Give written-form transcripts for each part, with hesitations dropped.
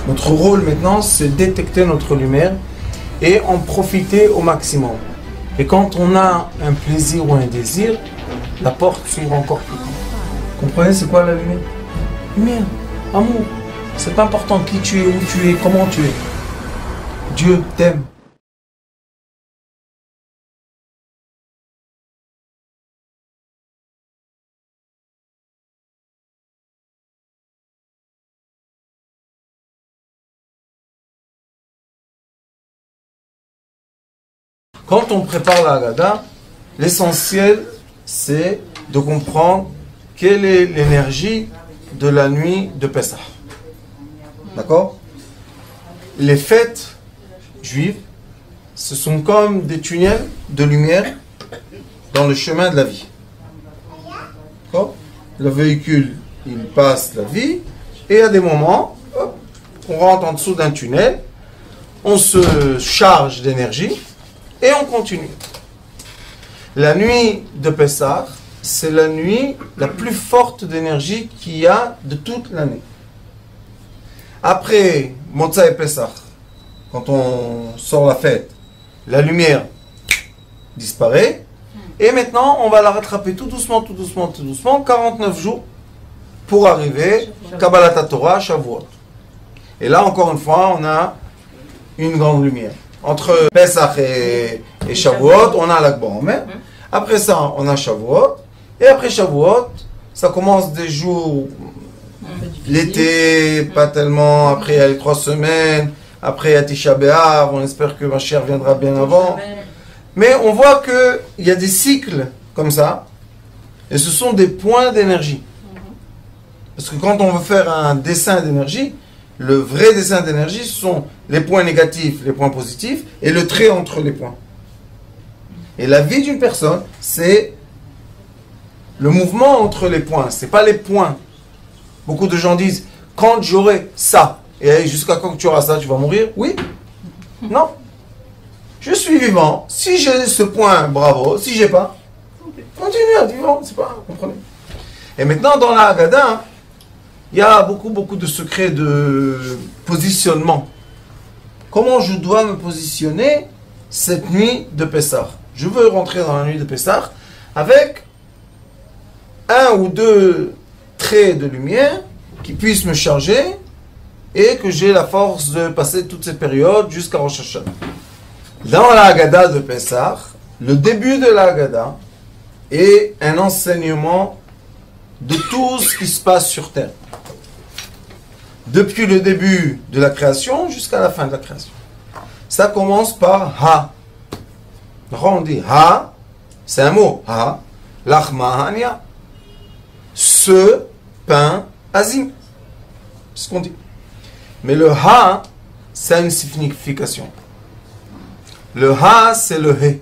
Notre rôle maintenant, c'est détecter notre lumière et en profiter au maximum. Et quand on a un plaisir ou un désir, la porte s'ouvre encore plus. Comprenez, c'est quoi la lumière? Lumière, amour. C'est pas important qui tu es, où tu es, comment tu es. Dieu t'aime. Quand on prépare la Haggadah, l'essentiel, c'est de comprendre quelle est l'énergie de la nuit de Pessah. D'accord? Les fêtes juives, ce sont comme des tunnels de lumière dans le chemin de la vie. D'accord? Le véhicule, il passe la vie, et à des moments, hop, on rentre en dessous d'un tunnel, on se charge d'énergie, et on continue. La nuit de Pessah, c'est la nuit la plus forte d'énergie qu'il y a de toute l'année. Après Motzai et Pessah, quand on sort la fête, la lumière disparaît. Et maintenant, on va la rattraper tout doucement, 49 jours pour arriver Kabbalat Torah, Shavuot. Et là, encore une fois, on a une grande lumière. Entre Pesach et Shavuot, on a l'Akba Omer. Après ça, on a Shavuot. Et après Shavuot, ça commence des jours, l'été, pas tellement. Après, il y a les 3 semaines. Après, il y a Tisha B'Av. On espère que ma chère viendra bien avant. Mais on voit qu'il y a des cycles comme ça. Et ce sont des points d'énergie. Parce que quand on veut faire un dessin d'énergie, le vrai dessin d'énergie, ce sont les points négatifs, les points positifs, et le trait entre les points. Et la vie d'une personne, c'est le mouvement entre les points. Ce n'est pas les points. Beaucoup de gens disent, quand j'aurai ça, et jusqu'à quand tu auras ça, tu vas mourir? Oui? Non. Je suis vivant. Si j'ai ce point, bravo. Si j'ai pas, continue à vivre. C'est pas, comprenez? Et maintenant, dans la Haggadah, il y a beaucoup de secrets de positionnement. Comment je dois me positionner cette nuit de Pessah? Je veux rentrer dans la nuit de Pessah avec 1 ou 2 traits de lumière qui puissent me charger et que j'ai la force de passer toute cette période jusqu'à Rosh Hashanah. Dans la Haggadah de Pessah, le début de la Haggadah est un enseignement de tout ce qui se passe sur Terre. Depuis le début de la création jusqu'à la fin de la création. Ça commence par Ha. On dit Ha, c'est un mot. Ha, Lachma Hania. Ce pain azim. C'est ce qu'on dit. Mais le Ha, ça a une signification. Le Ha, c'est le He.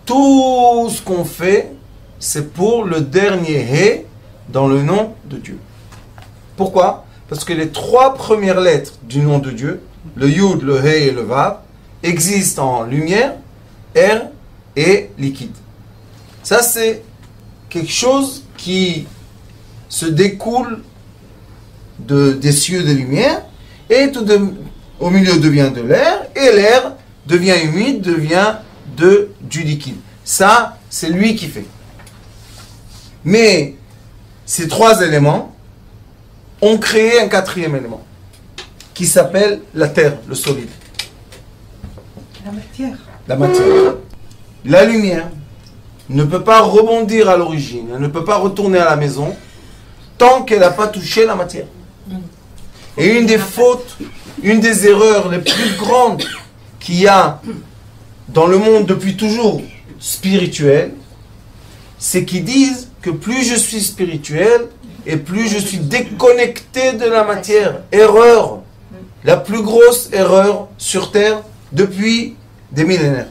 Tout ce qu'on fait, c'est pour le dernier He dans le nom de Dieu. Pourquoi? Parce que les 3 premières lettres du nom de Dieu, le Yud, le He et le Vav, existent en lumière, air et liquide. Ça, c'est quelque chose qui se découle des cieux de lumière, et au milieu devient de l'air, et l'air devient humide, devient du liquide. Ça, c'est lui qui fait. Mais ces 3 éléments ont créé un 4e élément qui s'appelle la terre, le solide. La matière. La matière. La lumière ne peut pas rebondir à l'origine, elle ne peut pas retourner à la maison tant qu'elle n'a pas touché la matière. Et une des fautes, une des erreurs les plus grandes qu'il y a dans le monde depuis toujours spirituel, c'est qu'ils disent que plus je suis spirituel et plus je suis déconnecté de la matière. Erreur. La plus grosse erreur sur Terre depuis des millénaires.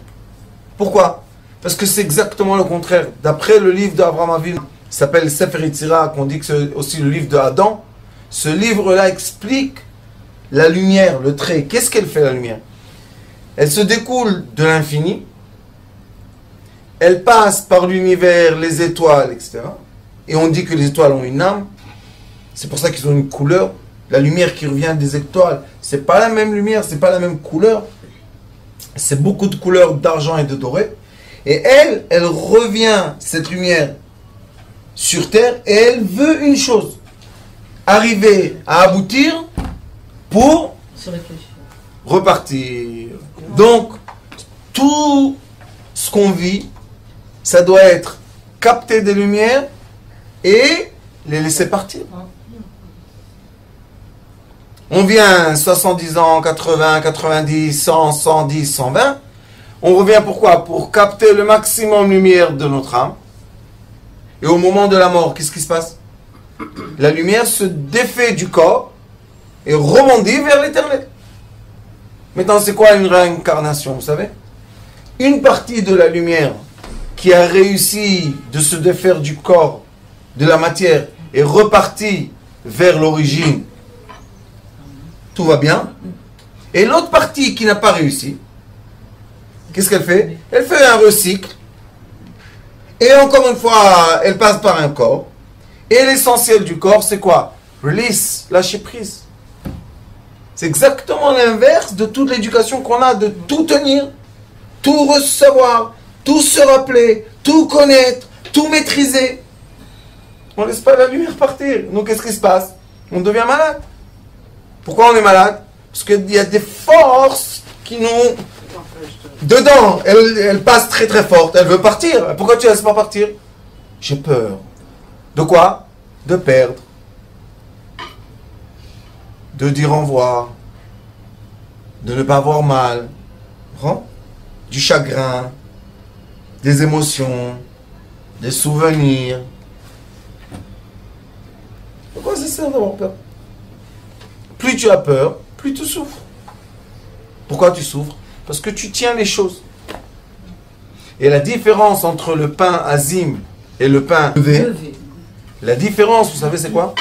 Pourquoi? Parce que c'est exactement le contraire. D'après le livre d'Abraham Avinu, qui s'appelle Sefer Yetzirah, qu'on dit que c'est aussi le livre de Adam, ce livre-là explique la lumière, le trait. Qu'est-ce qu'elle fait, la lumière? Elle se découle de l'infini, elle passe par l'univers, les étoiles, etc. Et on dit que les étoiles ont une âme. C'est pour ça qu'ils ont une couleur. La lumière qui revient des étoiles, c'est pas la même lumière, c'est pas la même couleur. C'est beaucoup de couleurs d'argent et de doré. Et elle revient, cette lumière, sur Terre, et elle veut une chose. Arriver à aboutir pour repartir. Donc, tout ce qu'on vit, ça doit être capter des lumières et les laisser partir. On vient 70 ans, 80, 90, 100, 110, 120. On revient pourquoi? Pour capter le maximum de lumière de notre âme. Et au moment de la mort, qu'est-ce qui se passe? La lumière se défait du corps et rebondit vers l'éternel. Maintenant, c'est quoi une réincarnation, vous savez? Une partie de la lumière qui a réussi de se défaire du corps, de la matière, est repartie vers l'origine. Tout va bien. Et l'autre partie qui n'a pas réussi, qu'est-ce qu'elle fait? Elle fait un recycle. Et encore une fois, elle passe par un corps. Et l'essentiel du corps, c'est quoi? Release, lâcher prise. C'est exactement l'inverse de toute l'éducation qu'on a, de tout tenir, tout recevoir, tout se rappeler, tout connaître, tout maîtriser. On ne laisse pas la lumière partir. Donc qu'est-ce qui se passe? On devient malade. Pourquoi on est malade? Parce qu'il y a des forces qui nous... Dedans, elle passe très très forte, elle veut partir. Pourquoi tu ne laisses pas partir? J'ai peur. De quoi? De perdre. De dire au revoir. De ne pas avoir mal. Du chagrin. Des émotions. Des souvenirs. Pourquoi ça sert d'avoir peur? Plus tu as peur, plus tu souffres. Pourquoi tu souffres? Parce que tu tiens les choses. Et la différence entre le pain azim et le pain levé, la différence, vous savez c'est quoi?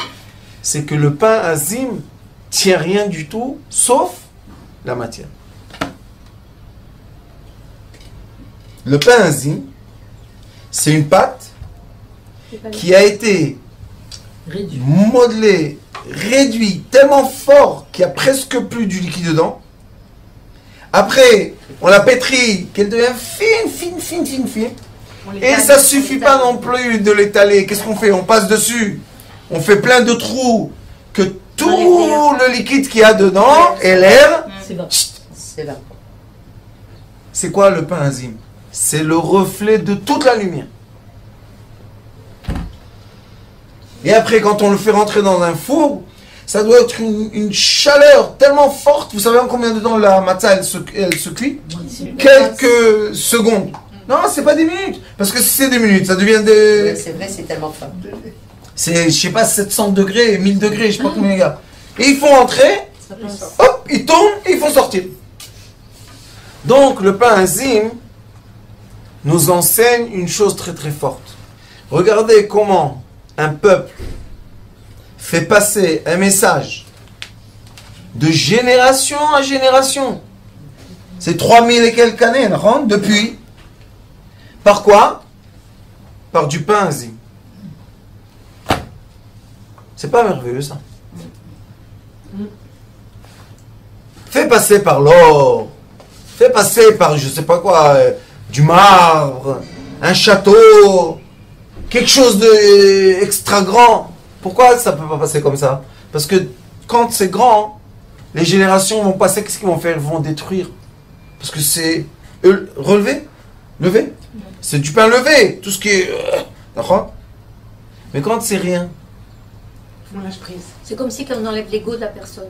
C'est que le pain azim tient rien du tout, sauf la matière. Le pain azim, c'est une pâte qui a été modelée, réduite, tellement fort qu'il n'y a presque plus du liquide dedans. Après, on la pétrit, qu'elle devient fine. Et ça ne suffit pas non plus de l'étaler. Qu'est-ce qu'on fait? On passe dessus. On fait plein de trous. Que tout le liquide qu'il y a dedans et l'air... C'est quoi le pain azim? C'est le reflet de toute la lumière. Et après, quand on le fait rentrer dans un four, ça doit être une chaleur tellement forte. Vous savez en combien de temps la matzah elle se cuit? Quelques secondes. Non, c'est pas des minutes. Parce que si c'est des minutes, ça devient des... Oui, c'est vrai, c'est tellement fort. C'est, je sais pas, 700 degrés, 1000 degrés, je sais pas combien, les gars. Et il faut entrer, hop, il tourne et il faut sortir. Donc, le pain azim nous enseigne une chose très très forte. Regardez comment un peuple fait passer un message de génération à génération. C'est 3000 et quelques années, depuis. Par quoi? Par du pain azim. C'est pas merveilleux ça? Fait passer par l'or, fait passer par je sais pas quoi, du marbre, un château, quelque chose d'extra grand. Pourquoi ça peut pas passer comme ça? Parce que quand c'est grand, les générations vont passer, qu'est-ce qu'ils vont faire? Ils vont détruire. Parce que c'est relevé, levé. C'est du pain levé, tout ce qui est... D'accord? Mais quand c'est rien, On lâche prise. C'est comme si on enlève l'ego de la personne.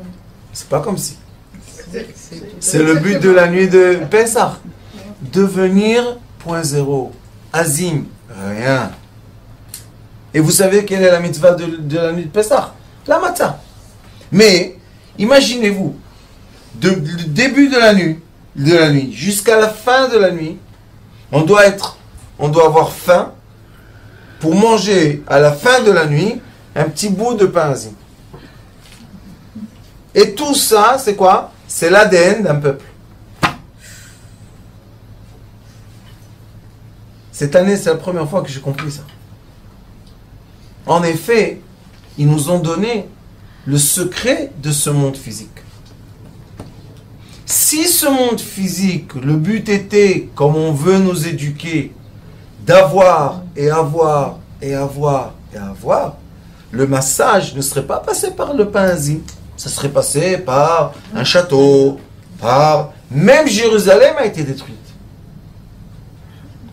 c'est pas comme si. C'est le but de la nuit de Pessah. Devenir point zéro. Azim, rien. Et vous savez quelle est la mitzvah de la nuit de Pessah? La matzah. Mais, imaginez-vous, du début de la nuit jusqu'à la fin de la nuit, on doit avoir faim pour manger à la fin de la nuit un petit bout de pain azim. Et tout ça, c'est quoi? C'est l'ADN d'un peuple. Cette année, c'est la première fois que j'ai compris ça. En effet, ils nous ont donné le secret de ce monde physique. Si ce monde physique, le but était, comme on veut nous éduquer, d'avoir et avoir et avoir et avoir, le massage ne serait pas passé par le pain-zi. Ça serait passé par un château, par... Même Jérusalem a été détruite.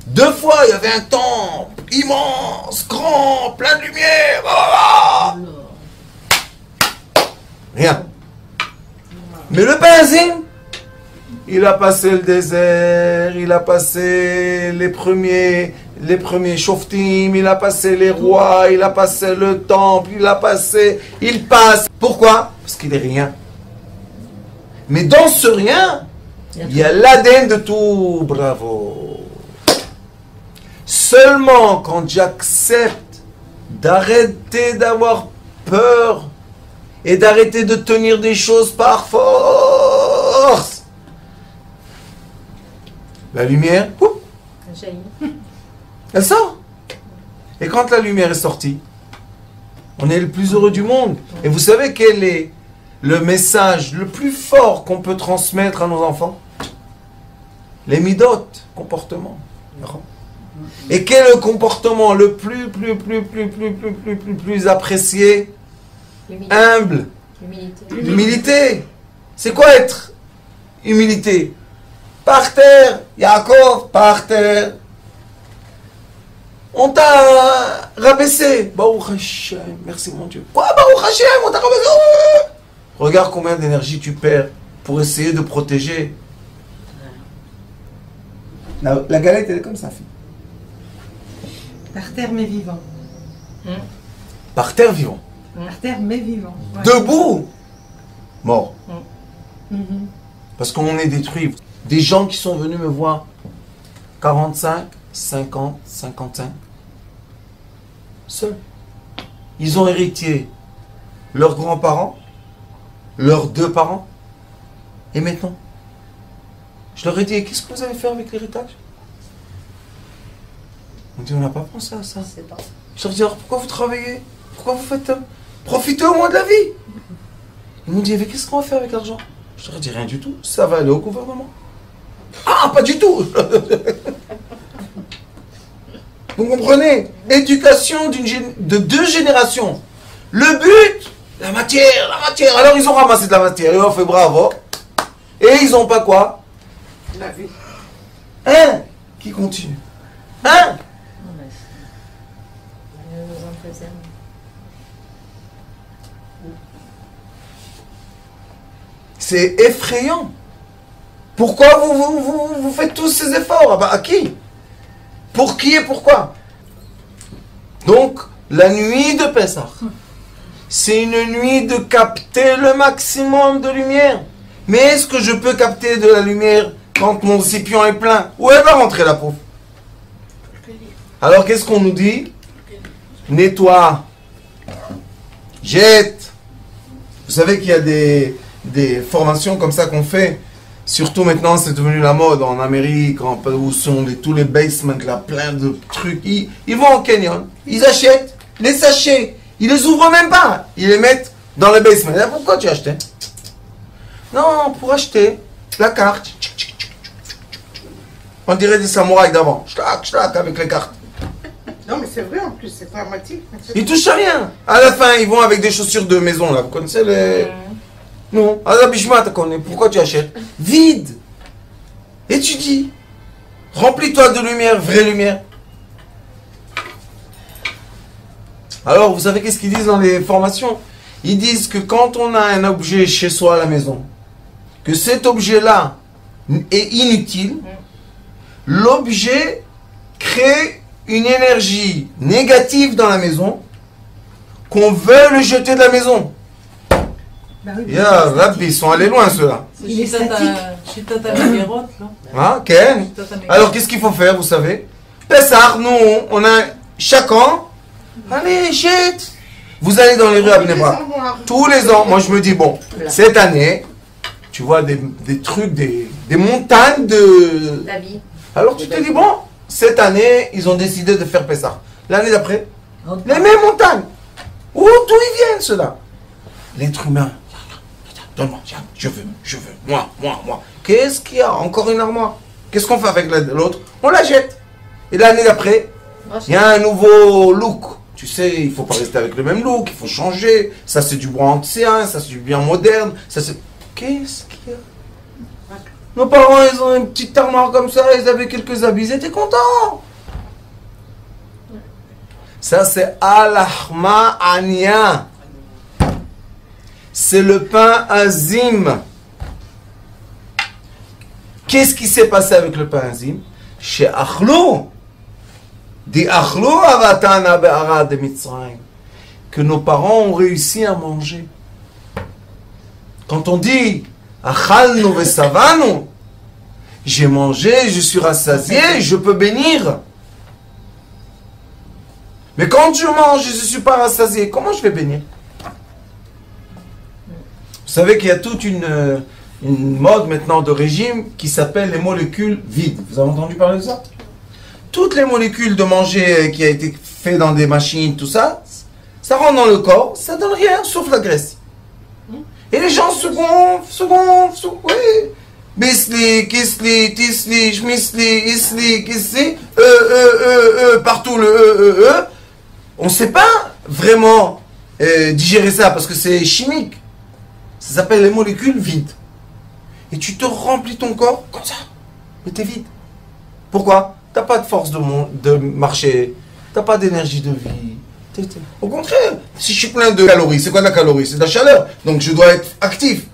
2 fois, il y avait un temple immense, grand, plein de lumière. Rien. Mais le pain-zi, il a passé le désert, il a passé les premiers shoftim, il a passé les rois, il a passé le temple, il passe. Pourquoi? Parce qu'il est rien. Mais dans ce rien, il y a l'ADN de tout. Bravo. Seulement quand j'accepte d'arrêter d'avoir peur et d'arrêter de tenir des choses par force, la lumière, elle sort. Et quand la lumière est sortie, on est le plus heureux du monde. Et vous savez quel est le message le plus fort qu'on peut transmettre à nos enfants? Les midot, comportement. Et quel est le comportement le plus apprécié? Humble. Humilité. C'est quoi être humilité? Par terre, Yaakov, par terre. On t'a rabaissé. Baruch Hashem, merci mon Dieu. Quoi, Baruch Hashem, on t'a rabaissé? Regarde combien d'énergie tu perds pour essayer de protéger. La galette, elle est comme ça, fille. Par terre mais vivant. Par terre vivant. Par terre mais vivant. Ouais. Debout, mort. Parce qu'on est détruit. Des gens qui sont venus me voir 45, 50, 55, seuls. Ils ont hérité leurs grands-parents, leurs 2 parents, et maintenant. Je leur ai dit, qu'est-ce que vous allez faire avec l'héritage? On dit, on n'a pas pensé à ça. Je leur ai dit, alors pourquoi vous travaillez? Pourquoi vous faites... Profitez au moins de la vie. Ils m'ont dit, mais qu'est-ce qu'on va faire avec l'argent? Je leur ai dit, rien du tout, ça va aller au gouvernement. Ah, pas du tout. Vous comprenez? Éducation de 2 générations. Le but, la matière. Alors ils ont ramassé de la matière, ils ont fait bravo. Et ils n'ont pas quoi? La vie. Un qui continue. Un. C'est effrayant. Pourquoi vous faites tous ces efforts? Ah bah, à qui? Pour qui et pourquoi? Donc, la nuit de Pessah, c'est une nuit de capter le maximum de lumière. Mais est-ce que je peux capter de la lumière quand mon récipient est plein? Où elle va rentrer la pauvre? Alors, qu'est-ce qu'on nous dit? Nettoie. Jette. Vous savez qu'il y a des formations comme ça qu'on fait. Surtout maintenant, c'est devenu la mode en Amérique, où sont tous les basements, là, plein de trucs. Ils vont au canyon, ils achètent les sachets. Ils les ouvrent même pas. Ils les mettent dans le basement. Et là, pourquoi tu as acheté? Non, pour acheter la carte. On dirait des samouraïs d'avant. Avec les cartes. Non, mais c'est vrai en plus, c'est dramatique. Ils touchent à rien. À la fin, ils vont avec des chaussures de maison, là. Vous connaissez les... Non. À la Bishma, tu connais. Pourquoi tu achètes? Vide. Étudie. Remplis-toi de lumière, vraie lumière. Alors, vous savez qu'est-ce qu'ils disent dans les formations? Ils disent que quand on a un objet chez soi à la maison, que cet objet-là est inutile, l'objet crée une énergie négative dans la maison, qu'on veut le jeter de la maison. Bah oui, Rabbi, ils sont allés loin ceux-là. Il est statique. Ah, Ken. Alors qu'est-ce qu'il faut faire, vous savez? Pessah, nous, on a chaque an, allez, jette. Vous allez dans les rues à Bnei Brak. Tous les ans, moi je me dis, bon, cette année, tu vois des trucs, des montagnes de... La vie. Alors tu te dis, bon, cette année, ils ont décidé de faire Pessah. L'année d'après, les mêmes montagnes. D'où ils viennent ceux-là? L'être humain. Donne-moi, tiens, je veux, moi. Qu'est-ce qu'il y a? Encore une armoire. Qu'est-ce qu'on fait avec l'autre? On la jette. Et l'année d'après, il y a un nouveau look. Tu sais, il ne faut pas rester avec le même look, il faut changer. Ça, c'est du bois ancien, ça, c'est du bien moderne. Ça, c'est... Qu'est-ce qu'il y a? Nos parents, ils ont une petite armoire comme ça, ils avaient quelques habits, ils étaient contents. Ça, c'est al-ahma ania. C'est le pain azim. Qu'est-ce qui s'est passé avec le pain azim? Chez Achlou. Dit Achlou avatana be'ara de Mitzrayim. Que nos parents ont réussi à manger. Quand on dit Achalnu vesavanu, j'ai mangé, je suis rassasié, je peux bénir. Mais quand je mange et je ne suis pas rassasié, comment je vais bénir? Vous savez qu'il y a toute une mode maintenant de régime qui s'appelle les molécules vides. Vous avez entendu parler de ça? Toutes les molécules de manger qui a été fait dans des machines, tout ça, ça rentre dans le corps, ça donne rien sauf la graisse. Et les gens se gonflent, oui. Bisli, kisli, tisli, shmisli, isli, kisli, partout le On ne sait pas vraiment digérer ça parce que c'est chimique. Ça s'appelle les molécules vides. Et tu te remplis ton corps comme ça. Mais t'es vide. Pourquoi? T'as pas de force de marcher. T'as pas d'énergie de vie. Au contraire, si je suis plein de calories, c'est quoi la calorie? C'est de la chaleur. Donc je dois être actif.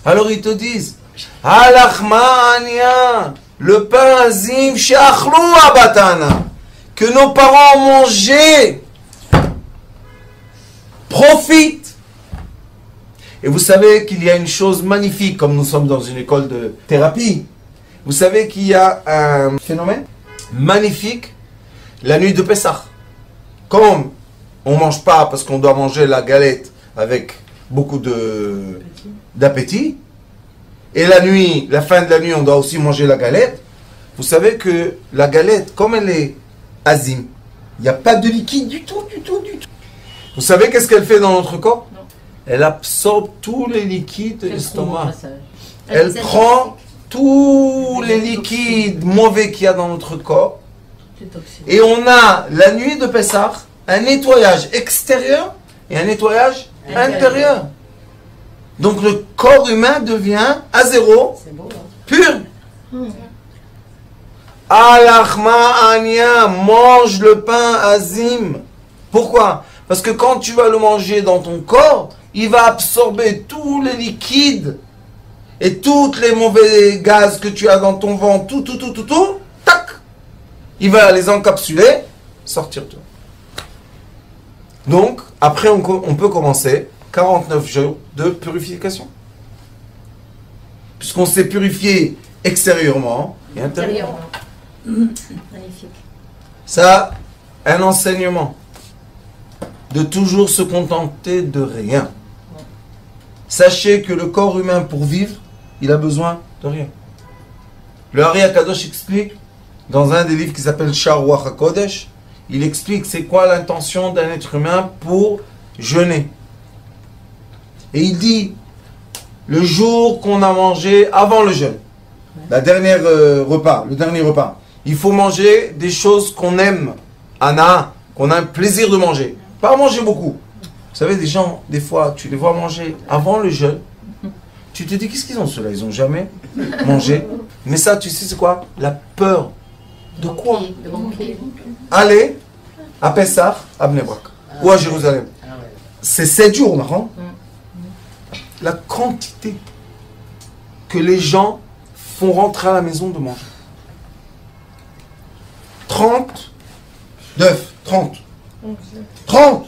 Alors ils te disent, Alachmania, le pain azim, she'achlou abatana, que nos parents ont mangé. Profite. Et vous savez qu'il y a une chose magnifique, comme nous sommes dans une école de thérapie. Vous savez qu'il y a un phénomène magnifique, la nuit de Pessah. Comme on ne mange pas parce qu'on doit manger la galette avec beaucoup d'appétit, et la nuit, la fin de la nuit, on doit aussi manger la galette. Vous savez que la galette, comme elle est azim, il n'y a pas de liquide du tout. Vous savez qu'est-ce qu'elle fait dans notre corps? Non. Elle absorbe tous les liquides de l'estomac. Elle prend tous les liquides mauvais qu'il y a dans notre corps. Et on a, la nuit de Pessah, un nettoyage extérieur et un nettoyage intérieur. Donc le corps humain devient à zéro, pur. Alachma ania, mange le pain azim. Pourquoi? Parce que quand tu vas le manger dans ton corps, il va absorber tous les liquides et tous les mauvais gaz que tu as dans ton ventre, tout, tac, il va les encapsuler, sortir tout. Donc, après, on peut commencer 49 jours de purification. Puisqu'on s'est purifié extérieurement et intérieurement. Magnifique. Ça, un enseignement. De toujours se contenter de rien. Sachez que le corps humain, pour vivre, il a besoin de rien. Le Hari HaKadosh explique, dans un des livres qui s'appelle Sha'ar Ruach HaKodesh, il explique c'est quoi l'intention d'un être humain pour jeûner. Et il dit, le jour qu'on a mangé avant le jeûne, le dernier repas, il faut manger des choses qu'on aime, qu'on a un plaisir de manger. Pas manger beaucoup. Vous savez, des gens, des fois, tu les vois manger avant le jeûne. Tu te dis, qu'est-ce qu'ils ont ceux-là? Ils n'ont jamais mangé. Mais ça, tu sais, c'est quoi? La peur. De quoi? Aller à Pessah, à Bnei Brak, ou à Jérusalem. C'est 7 jours, non? La quantité que les gens font rentrer à la maison de manger. 30 d'œufs, 30. 30.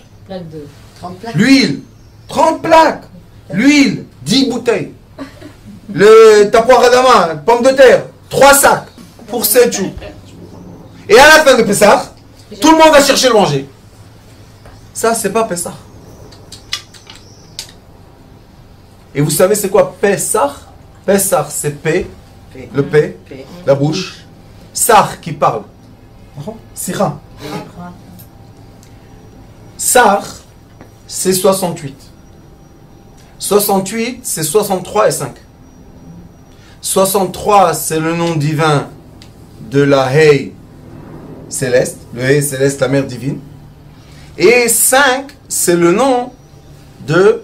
L'huile, 30 plaques. L'huile, 10 bouteilles. Le tapoir adama, pomme de terre, 3 sacs pour 7 jours. Et à la fin de Pessah, tout le monde va chercher le manger. Ça, c'est pas Pessah. Et vous savez c'est quoi Pessah? Pessah, c'est P, le P, la bouche. Sar qui parle. Sira. Sar, c'est 68. 68, c'est 63 et 5. 63, c'est le nom divin de la Hei céleste, le Hei céleste, la mère divine. Et 5, c'est le nom de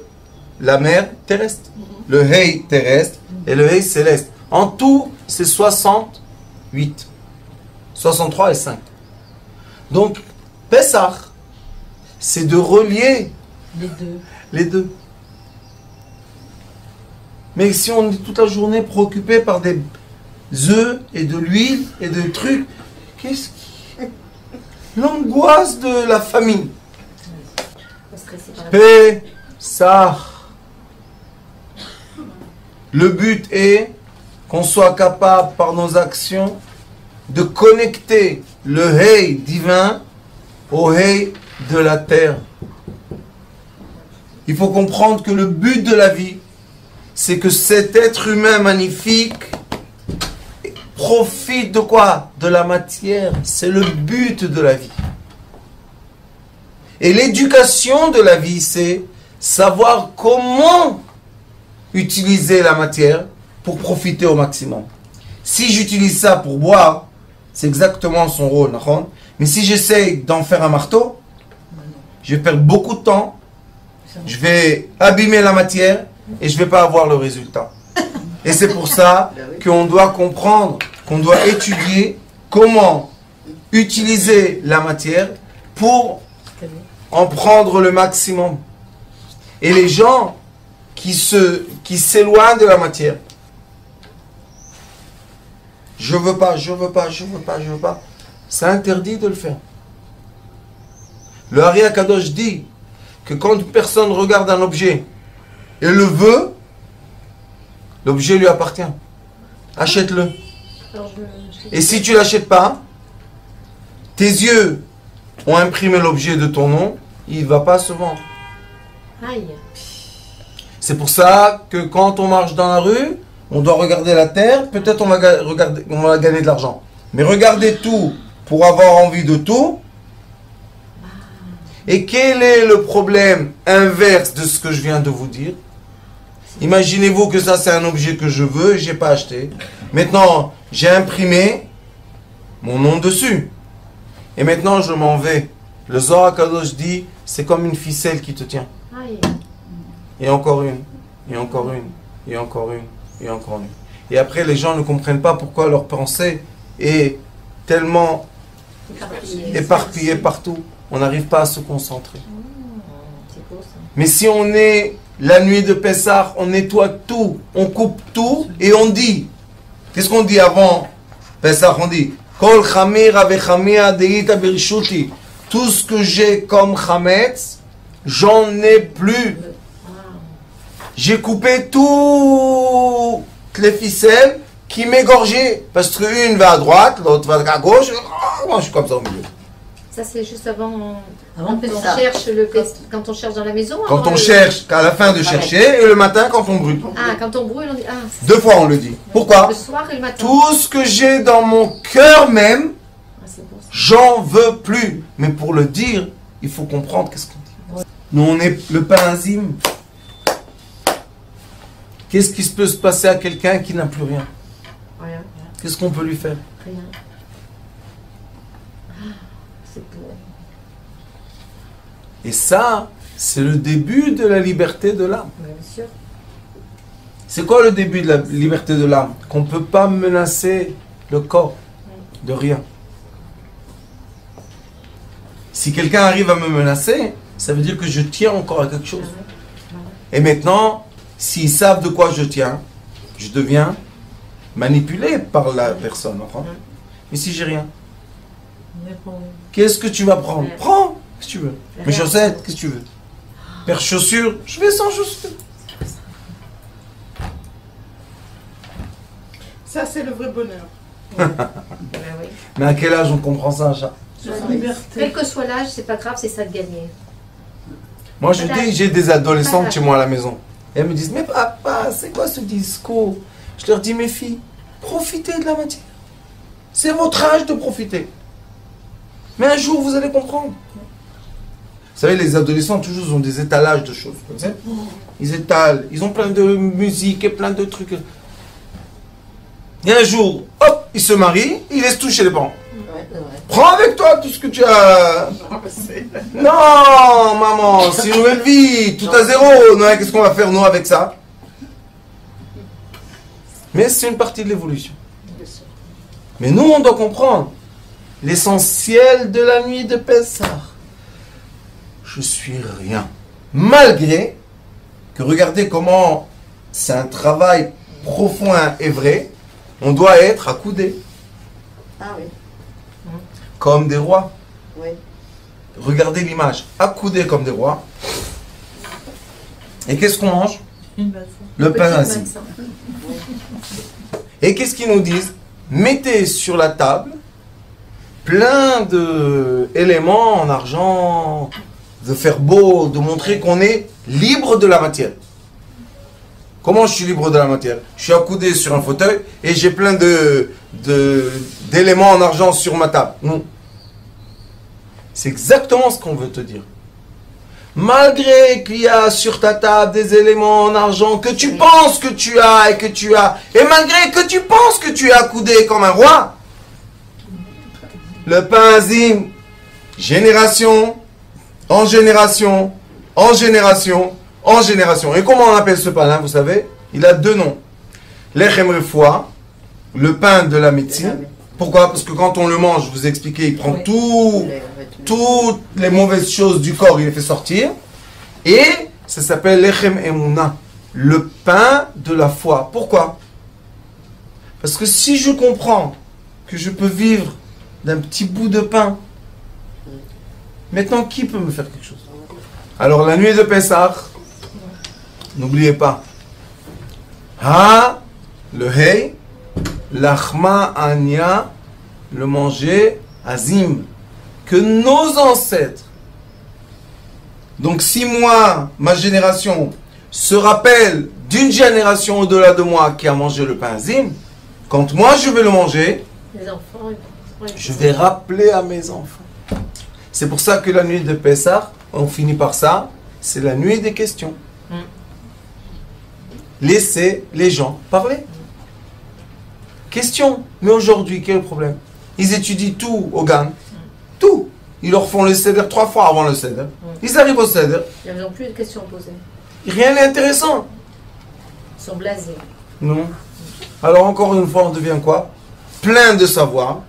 la mère terrestre. Le Hei terrestre et le Hei céleste. En tout, c'est 68. 63 et 5. Donc, Pessah, c'est de relier les deux. Mais si on est toute la journée préoccupé par des œufs et de l'huile et de trucs, qu'est-ce qui... L'angoisse de la famille. Pessah. Le but est qu'on soit capable par nos actions de connecter le Hei divin au Hei de la terre. Il faut comprendre que le but de la vie, c'est que cet être humain magnifique profite de quoi? De la matière. C'est le but de la vie. Et l'éducation de la vie, c'est savoir comment utiliser la matière pour profiter au maximum. Si j'utilise ça pour boire, c'est exactement son rôle. Mais si j'essaie d'en faire un marteau, je vais perdre beaucoup de temps, je vais abîmer la matière et je ne vais pas avoir le résultat. Et c'est pour ça qu'on doit comprendre, qu'on doit étudier comment utiliser la matière pour en prendre le maximum. Et les gens qui s'éloignent de la matière, je veux pas, c'est interdit de le faire. Le Ari Akadosh dit que quand une personne regarde un objet et le veut, l'objet lui appartient. Achète-le. Et si tu ne l'achètes pas, tes yeux ont imprimé l'objet de ton nom, il ne va pas se vendre. Aïe. C'est pour ça que quand on marche dans la rue, on doit regarder la terre, peut-être on va gagner de l'argent. Mais regarder tout pour avoir envie de tout. Et quel est le problème inverse de ce que je viens de vous dire? Imaginez-vous que ça c'est un objet que je veux et je n'ai pas acheté. Maintenant, j'ai imprimé mon nom dessus. Et maintenant, je m'en vais. Le Zohar Kadosh dit, c'est comme une ficelle qui te tient. Aïe. Et encore une, et encore une, et encore une, et encore une. Et après, les gens ne comprennent pas pourquoi leur pensée est tellement éparpillée partout. On n'arrive pas à se concentrer. C'est beau, ça. Mais si on est la nuit de Pessah, on nettoie tout, on coupe tout et on dit. Qu'est-ce qu'on dit avant Pessah? On dit Kol chamir avechamia deita birshuti. Tout ce que j'ai comme chametz, j'en ai plus. J'ai coupé toutes les ficelles qui m'égorgeaient. Parce qu'une va à droite, l'autre va à gauche. Moi, je suis comme ça au milieu. Ça, c'est juste avant Avant quand de on ça. cherche quand on cherche dans la maison. Quand avant on le- cherche, qu'à la fin de chercher, et le matin quand on brûle. Ah, quand on brûle, on dit. Ah, c'est- 2 fois on le dit. Pourquoi? Le soir et le matin. Tout ce que j'ai dans mon cœur même, Ah, c'est beau, ça. j'en veux plus. Mais pour le dire, il faut comprendre qu'est-ce qu'on dit. Nous, on est le pain enzyme. Qu'est-ce qui peut se passer à quelqu'un qui n'a plus rien? Rien. Qu'est-ce qu'on peut lui faire? Rien. Ah, c'est beau. Et ça, c'est le début de la liberté de l'âme. Bien sûr. C'est quoi le début de la liberté de l'âme? Qu'on ne peut pas menacer le corps de rien. Si quelqu'un arrive à me menacer, ça veut dire que je tiens encore à quelque chose. Et maintenant, s'ils savent de quoi je tiens, je deviens manipulé par la personne. Mais si j'ai rien, qu'est-ce que tu vas prendre? Prends, qu'est-ce que tu veux. Mes chaussettes, qu'est-ce que tu veux. Paire chaussures, je vais sans chaussures. Ça, c'est le vrai bonheur. Ben oui. Mais à quel âge on comprend ça, un chat? La liberté. Quel que soit l'âge, c'est pas grave, c'est ça de gagner. Moi, je dis, j'ai des adolescentes chez moi à la maison. Et elles me disent, mais papa, c'est quoi ce discours? Je leur dis, mes filles, profitez de la matière. C'est votre âge de profiter. Mais un jour, vous allez comprendre. savez, les adolescents, toujours, ils ont des étalages de choses. Comme ça. Ils étalent, ils ont plein de musique et plein de trucs. Et un jour, hop, ils se marient, ils laissent tout chez les parents. Prends avec toi tout ce que tu as. Non, maman, c'est une nouvelle vie, tout à zéro. Non, qu'est-ce qu'on va faire, nous, avec ça? Mais c'est une partie de l'évolution. Mais nous, on doit comprendre l'essentiel de la nuit de Pessah. Je suis rien. Malgré que, regardez comment c'est un travail profond et vrai, on doit être accoudé. Ah oui. Comme des rois. Oui. Regardez l'image. Accoudés comme des rois. Et qu'est-ce qu'on mange? Le pain ainsi. Et qu'est-ce qu'ils nous disent? Mettez sur la table plein d'éléments en argent, de faire beau, de montrer qu'on est libre de la matière. Comment je suis libre de la matière? Je suis accoudé sur un fauteuil et j'ai plein d'éléments en argent sur ma table. Non. C'est exactement ce qu'on veut te dire. Malgré qu'il y a sur ta table des éléments en argent que tu penses que tu as et que tu as, et malgré que tu penses que tu es accoudé comme un roi, le pain azim, génération, en génération, en génération, en génération. Et comment on appelle ce pain-là, vous savez? Il a deux noms. Lechem refoua, le pain de la médecine. Pourquoi? Parce que quand on le mange, je vous ai expliqué, il prend toutes les mauvaises choses du corps, il les fait sortir. Et ça s'appelle Lechem Emuna, le pain de la foi. Pourquoi? Parce que si je comprends que je peux vivre d'un petit bout de pain, maintenant qui peut me faire quelque chose? Alors la nuit de Pessah, n'oubliez pas, le Hey, l'Achma Anya, le manger Azim, que nos ancêtres, donc si moi, ma génération, se rappelle d'une génération au-delà de moi qui a mangé le pain Azim, quand moi je vais le manger, Les enfants, je vais rappeler à mes enfants. C'est pour ça que la nuit de Pessah, on finit par ça, c'est la nuit des questions. Laissez les gens parler. Question. Mais aujourd'hui, quel est le problème? Ils étudient tout au GAN. Tout. Ils leur font le Seder 3 fois avant le Seder. Ils arrivent au Seder. ils n'ont plus de questions à poser. Rien n'est intéressant. Ils sont blasés. Non. Alors encore une fois, on devient quoi? Plein de savoir.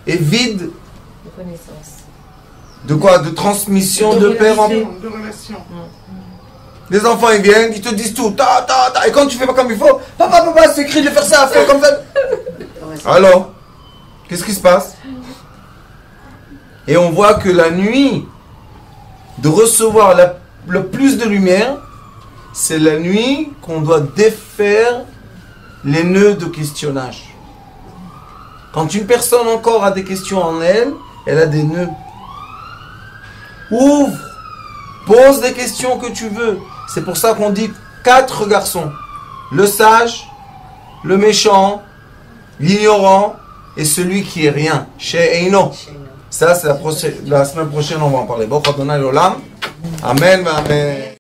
Et vide. De connaissances. De quoi? De transmission de père en fils. De relation. Les enfants, ils viennent, ils te disent tout. Et quand tu fais pas comme il faut, papa, c'est écrit de faire ça, fais comme ça. Alors, qu'est-ce qui se passe? Et on voit que la nuit, de recevoir le plus de lumière, c'est la nuit qu'on doit défaire les nœuds de questionnage. Quand une personne encore a des questions en elle, elle a des nœuds. Ouvre, pose des questions que tu veux. C'est pour ça qu'on dit 4 garçons. Le sage, le méchant, l'ignorant et celui qui est rien. Chez Eino. Ça, c'est la semaine prochaine, on va en parler. Bon, Amen, amen.